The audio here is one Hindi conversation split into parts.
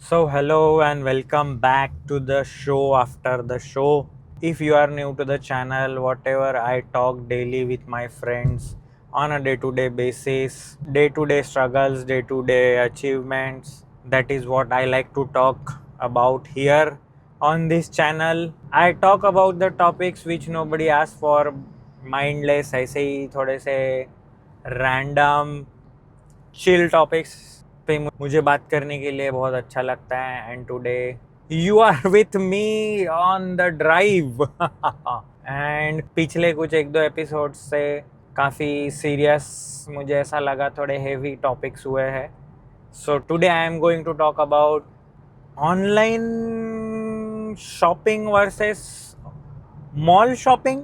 Hello and welcome back to the show after the show. If you are new to the channel, whatever I talk daily with my friends on a day to day basis, day to day struggles, day to day achievements, that is what I like to talk about here on this channel. I talk about the topics which nobody asked for, mindless, ऐसे ही थोड़े से random चिल टॉपिक्स पे मुझे बात करने के लिए बहुत अच्छा लगता है and today you are with me on the drive and पिछले कुछ एक दो एपिसोड से काफ़ी सीरियस मुझे ऐसा लगा, थोड़े हेवी टॉपिक्स हुए हैं. So today I am going to talk about online shopping versus mall shopping.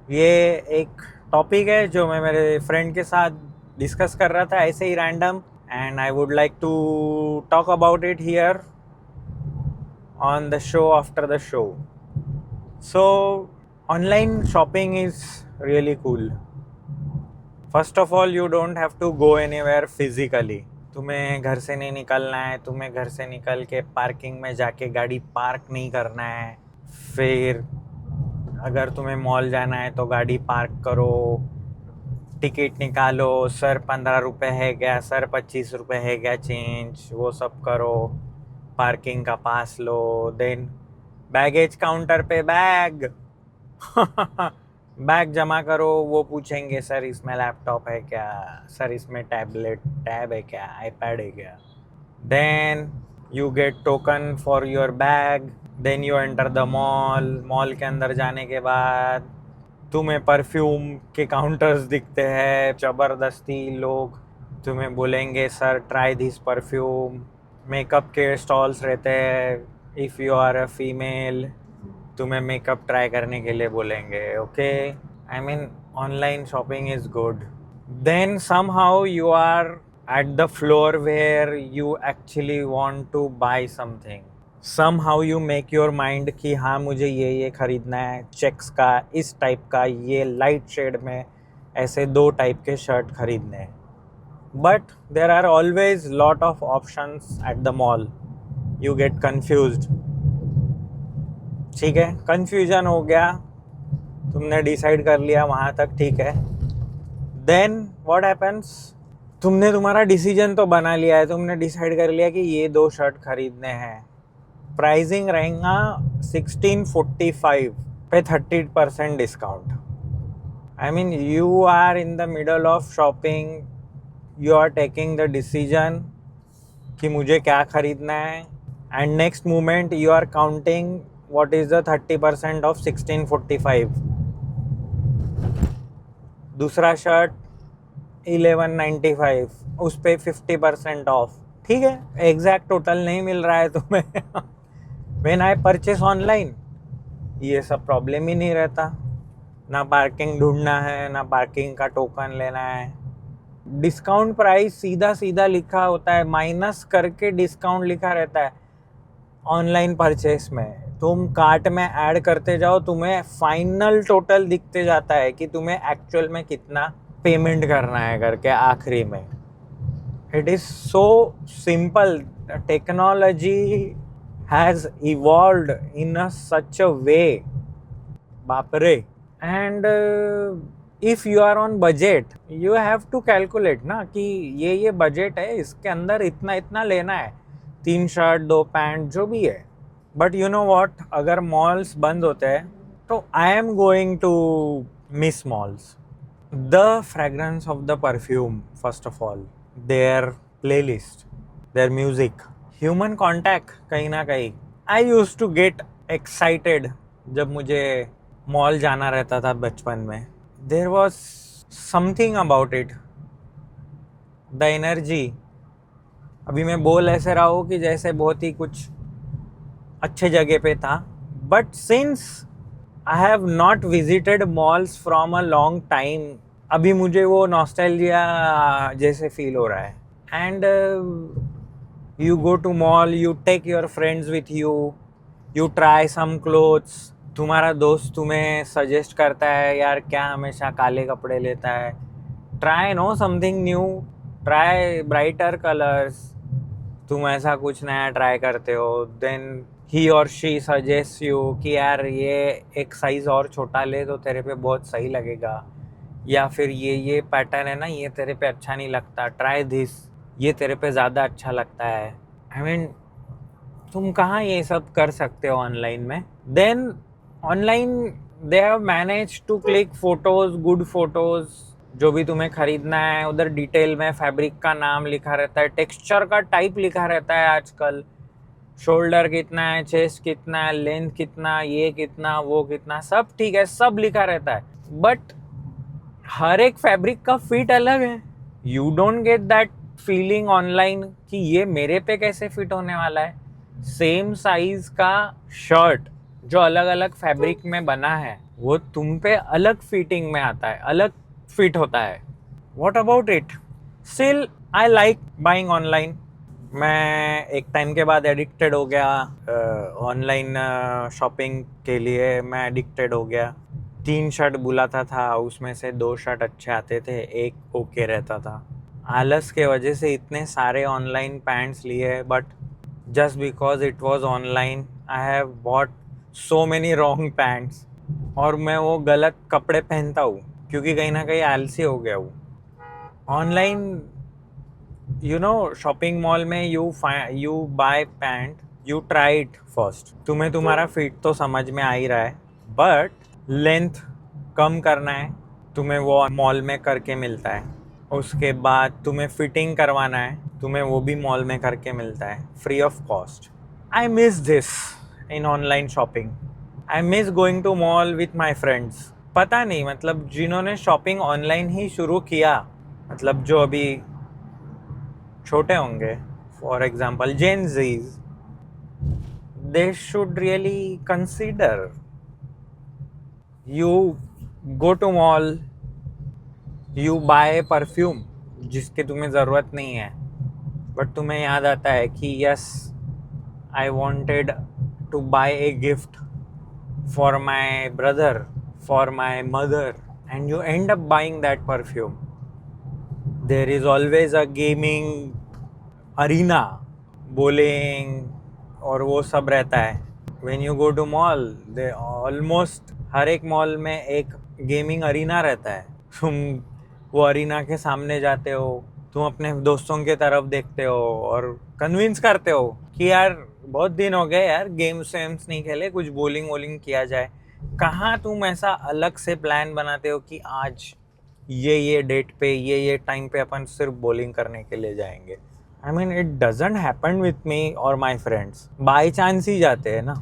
ये एक टॉपिक है जो मैं मेरे फ्रेंड के साथ डिस्कस कर रहा था ऐसे ही random, and I would like to talk about it here on the show after the show. So online shopping is really cool. First of all, you don't have to go anywhere physically. तुम्हें घर से नहीं निकलना है, तुम्हें घर से निकल के पार्किंग में जाके गाड़ी पार्क नहीं करना है. फिर अगर तुम्हें मॉल जाना है तो गाड़ी पार्क करो, टिकट निकालो, सर 15 रुपये है क्या, सर 25 रुपये है क्या चेंज, वो सब करो, पार्किंग का पास लो, देन बैगेज काउंटर पे बैग बैग जमा करो. वो पूछेंगे सर इसमें लैपटॉप है क्या, सर इसमें टैब है क्या, आईपैड है क्या. Then you get token for your bag. Then you enter the mall के अंदर जाने के बाद तुम्हें परफ्यूम के काउंटर्स दिखते हैं. ज़बरदस्ती लोग तुम्हें बोलेंगे sir try this perfume. Makeup के स्टॉल्स रहते हैं. If you are a female, तुम्हें मेकअप ट्राई करने के लिए बोलेंगे. Okay, I mean online shopping is good. Then somehow you are at the floor where you actually want to buy something. somehow you make your mind कि हाँ मुझे ये ख़रीदना है, चेक्स का इस टाइप का, ये लाइट शेड में ऐसे 2 टाइप के शर्ट ख़रीदने हैं. But there are always lot of options at the mall. You get confused. ठीक है, कन्फ्यूजन हो गया, तुमने डिसाइड कर लिया वहाँ तक, ठीक है. देन व्हाट हैपन्स, तुमने तुम्हारा डिसीजन तो बना लिया है, तुमने डिसाइड कर लिया कि ये 2 शर्ट खरीदने हैं. प्राइसिंग रहेगा 1645 पे 30% discount. I mean you are in the middle of shopping, you are taking the decision कि मुझे क्या खरीदना है, and next moment you are counting what is the 30% off 1645. दूसरा शर्ट 1195, उस पर 50% ऑफ. ठीक है, एग्जैक्ट टोटल नहीं मिल रहा है तुम्हें. व्हेन आई परचेस ऑनलाइन ये सब प्रॉब्लम ही नहीं रहता. ना पार्किंग ढूंढना है, ना पार्किंग का टोकन लेना है. डिस्काउंट प्राइस सीधा सीधा लिखा होता है, माइनस करके डिस्काउंट लिखा रहता है. ऑनलाइन परचेस में तुम कार्ट में ऐड करते जाओ, तुम्हें फाइनल टोटल दिखते जाता है कि तुम्हें एक्चुअल में कितना पेमेंट करना है करके आखिरी में. It is so simple. Technology has evolved in a such a way, बाप रे. And if you are on budget, you have to calculate ना कि ये बजट है, इसके अंदर इतना इतना लेना है, 3 शर्ट 2 पैंट जो भी है. बट यू नो वॉट, अगर मॉल्स बंद होते हैं तो I am going to miss malls. The fragrance of the perfume, first of all, their playlist, their music, human contact कहीं ना कहीं. I used to get excited जब मुझे मॉल जाना रहता था बचपन में. There was something about it, the energy. अभी मैं बोल ऐसे रहा हूँ कि जैसे बहुत ही कुछ अच्छे जगह पे था. But since I have not visited malls from a long time, अभी मुझे वो नॉस्टैल्जिया जैसे फील हो रहा है. And you go to mall, you take your friends with you, you try some clothes. तुम्हारा दोस्त तुम्हें सजेस्ट करता है यार क्या हमेशा काले कपड़े लेता है, try know something new, try brighter colours. तुम ऐसा कुछ नया ट्राई करते हो, देन ही और शी सजेस्ट यू कि यार ये एक साइज और छोटा ले तो तेरे पे बहुत सही लगेगा, या फिर ये पैटर्न है ना, ये तेरे पे अच्छा नहीं लगता, ट्राई दिस, ये तेरे पे ज़्यादा अच्छा लगता है। आई मीन तुम कहाँ ये सब कर सकते हो ऑनलाइन में। Then online they have manage to click photos, good photos, जो भी तुम्हें खरीदना है उधर डिटेल में फैब्रिक का नाम लिखा रहता है, टेक्सचर का टाइप लिखा रहता है आजकल, शोल्डर कितना है, चेस्ट कितना है, लेंथ कितना, ये कितना, वो कितना, सब ठीक है, सब लिखा रहता है। बट हर एक फैब्रिक का फिट अलग है। You don't get that feeling online कि ये मेरे पे कैसे फिट होने वाला है। सेम साइज का शर्ट जो अलग अलग फैब्रिक में बना है वो तुम पे अलग फिटिंग में आता है, अलग फिट होता है। What about it? Still I like buying online. मैं एक टाइम के बाद एडिक्टेड हो गया ऑनलाइन शॉपिंग के लिए। मैं एडिक्टेड हो गया। 3 शर्ट बुलाता था, उसमें से 2 शर्ट अच्छे आते थे, एक ओके रहता था। आलस के वजह से इतने सारे ऑनलाइन पैंट्स लिए, but just because it was online I have bought so many wrong pants. और मैं वो गलत कपड़े पहनता हूँ क्योंकि कहीं ना कहीं आलसी हो गया हूँ। Online you know shopping mall में you buy pant, you try it first, तुम्हें तुम्हारा फिट तो समझ में आ ही रहा है, बट लेंथ कम करना है तुम्हें, वो मॉल में करके मिलता है। उसके बाद तुम्हें फिटिंग करवाना है, तुम्हें वो भी मॉल में करके मिलता है free of cost. I miss this in online shopping. I miss going to mall with my friends. पता नहीं, मतलब जिन्होंने शॉपिंग ऑनलाइन ही शुरू किया, मतलब जो अभी छोटे होंगे, for example Gen Zs, they should really consider. You go to mall, you buy perfume जिसकी तुम्हें ज़रूरत नहीं है, बट तुम्हें याद आता है कि yes I wanted to buy a gift for my brother, for my mother, and you end up buying that perfume. There is always a gaming arena, bowling और वो सब रहता है। When you go to mall, they almost हर एक मॉल में एक गेमिंग अरीना रहता है। तुम वो अरीना के सामने जाते हो, तुम अपने दोस्तों की तरफ देखते हो और कन्विंस करते हो कि यार बहुत दिन हो गए यार, गेम्स वेम्स नहीं खेले, कुछ बोलिंग वोलिंग किया जाए। कहाँ तुम ऐसा अलग से प्लान बनाते हो कि आज ये डेट पे, ये टाइम पे अपन सिर्फ बोलिंग करने के लिए जाएंगे। I mean it doesn't happen with me और माई फ्रेंड्स, बाई चांस ही जाते हैं ना।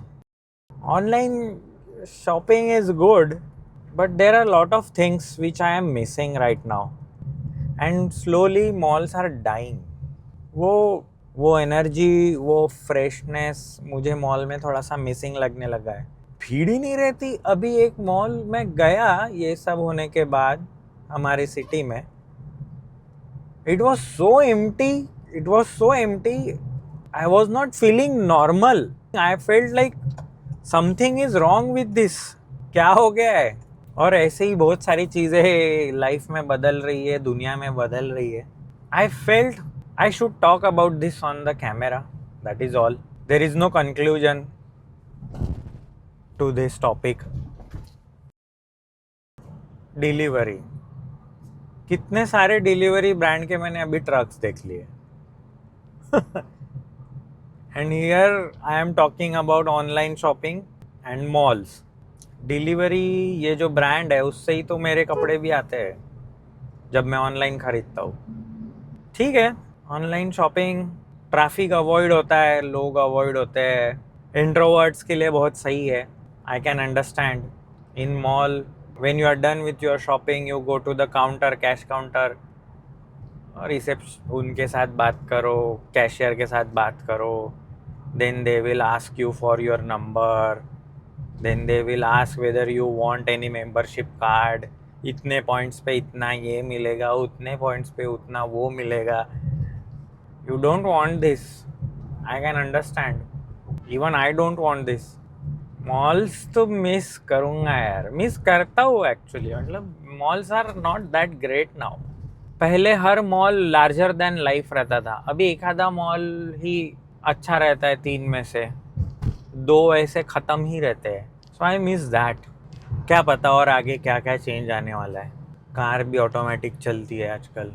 Online shopping is good, but there are a lot of things which I am missing right now, and slowly malls are dying. वो एनर्जी, वो फ्रेशनेस मुझे मॉल में थोड़ा सा मिसिंग लगने लगा है। भीड़ ही नहीं रहती। अभी एक मॉल में गया ये सब होने के बाद हमारी सिटी में, it was so empty, it was so empty, I was not feeling normal. I felt like something is wrong with this. क्या हो गया है? और ऐसे ही बहुत सारी चीज़ें लाइफ में बदल रही है, दुनिया में बदल रही है। I felt I should talk about this on the camera, that is all. There is no conclusion to this topic. Delivery, कितने सारे डिलीवरी ब्रांड के मैंने अभी ट्रक्स देख लिए। And here I am talking about online shopping and malls. Delivery, ये जो ब्रांड है उससे ही तो मेरे कपड़े भी आते हैं जब मैं ऑनलाइन ख़रीदता हूँ। ठीक है, ऑनलाइन शॉपिंग, ट्रैफिक अवॉइड होता है, लोग अवॉइड होते हैं, इंट्रोवर्ट्स के लिए बहुत सही है। I can understand. In mall when you are done with your shopping, you go to the counter, cash counter, और उनके साथ बात करो, कैशियर के साथ बात करो। Then they will ask you for your number, then they will ask whether you want any membership card. इतने पॉइंट्स पे इतना ये मिलेगा, उतने पॉइंट्स पे उतना वो मिलेगा। You don't want this. I can understand. Even I don't want this. Malls तो मिस करूँगा यार, मिस करता हूँ एक्चुअली। मतलब malls are not that great now. पहले हर मॉल लार्जर देन लाइफ रहता था, अभी एक आधा मॉल ही अच्छा रहता है, 3 में से 2 ऐसे ख़त्म ही रहते हैं। सो आई मिस दैट। क्या पता और आगे क्या क्या चेंज आने वाला है। कार भी ऑटोमेटिक चलती है आजकल।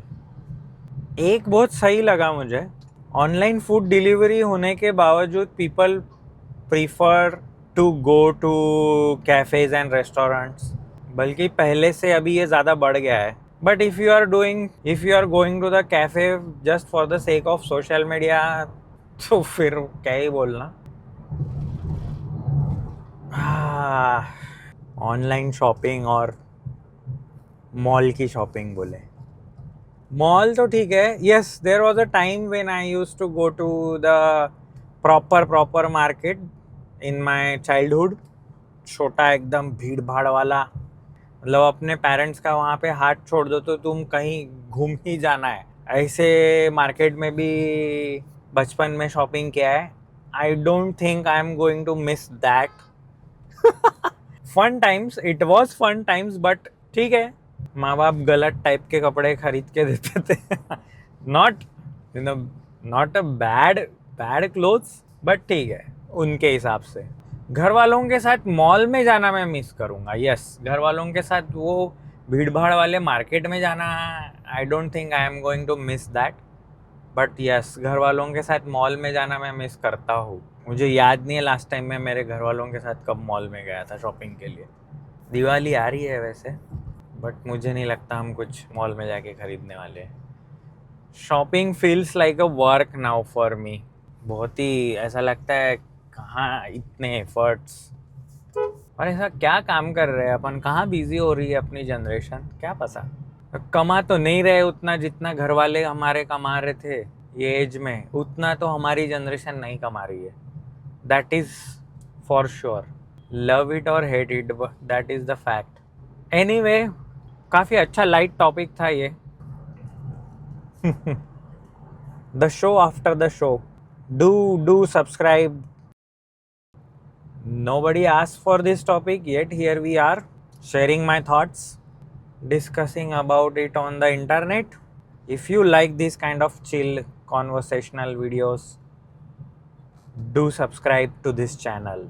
एक बहुत सही लगा मुझे, ऑनलाइन फूड डिलीवरी होने के बावजूद people prefer to go to cafes and restaurants. बल्कि पहले से अभी ये ज़्यादा बढ़ गया है। But if you are going to the cafe just for the sake of social media, तो फिर क्या ही बोलना। ऑनलाइन शॉपिंग और मॉल की शॉपिंग बोले, मॉल तो ठीक है। Yes, there was a time when I used to go to the proper market in my childhood. छोटा एकदम भीड़ भाड़ वाला, मतलब अपने पेरेंट्स का वहाँ पे हाथ छोड़ दो तो तुम कहीं घूम ही जाना है। ऐसे मार्केट में भी बचपन में शॉपिंग किया है। I don't think I am going to miss that. Fun times, it was fun times, but ठीक है, माँ बाप गलत टाइप के कपड़े खरीद के देते थे। Not not a bad clothes, but ठीक है उनके हिसाब से। घर वालों के साथ मॉल में जाना मैं मिस करूँगा। यस, घर वालों के साथ वो भीड़ भाड़ वाले मार्केट में जाना, I don't think I am going to miss that. But yes, घर वालों के साथ मॉल में जाना मैं मिस करता हूँ। मुझे याद नहीं है लास्ट टाइम मैं मेरे घर वालों के साथ कब मॉल में गया था शॉपिंग के लिए। दिवाली आ रही है वैसे, बट मुझे नहीं लगता हम कुछ मॉल में जाके खरीदने वाले हैं। Shopping feels like a work now for me. बहुत ही ऐसा लगता है, कहाँ इतने एफर्ट्स, और ऐसा क्या काम कर रहे हैं अपन, कहाँ बिजी हो रही है अपनी जनरेशन, क्या पता। कमा तो नहीं रहे उतना जितना घर वाले हमारे कमा रहे थे ये एज में, उतना तो हमारी जनरेशन नहीं कमा रही है। That is for sure. Love it और hate it, that is the fact. Anyway, काफ़ी अच्छा लाइट टॉपिक था ये। The show after the show, do subscribe. Nobody asked for this topic, yet here we are sharing my thoughts, discussing about it on the internet. If you like this kind of chill conversational videos, do subscribe to this channel.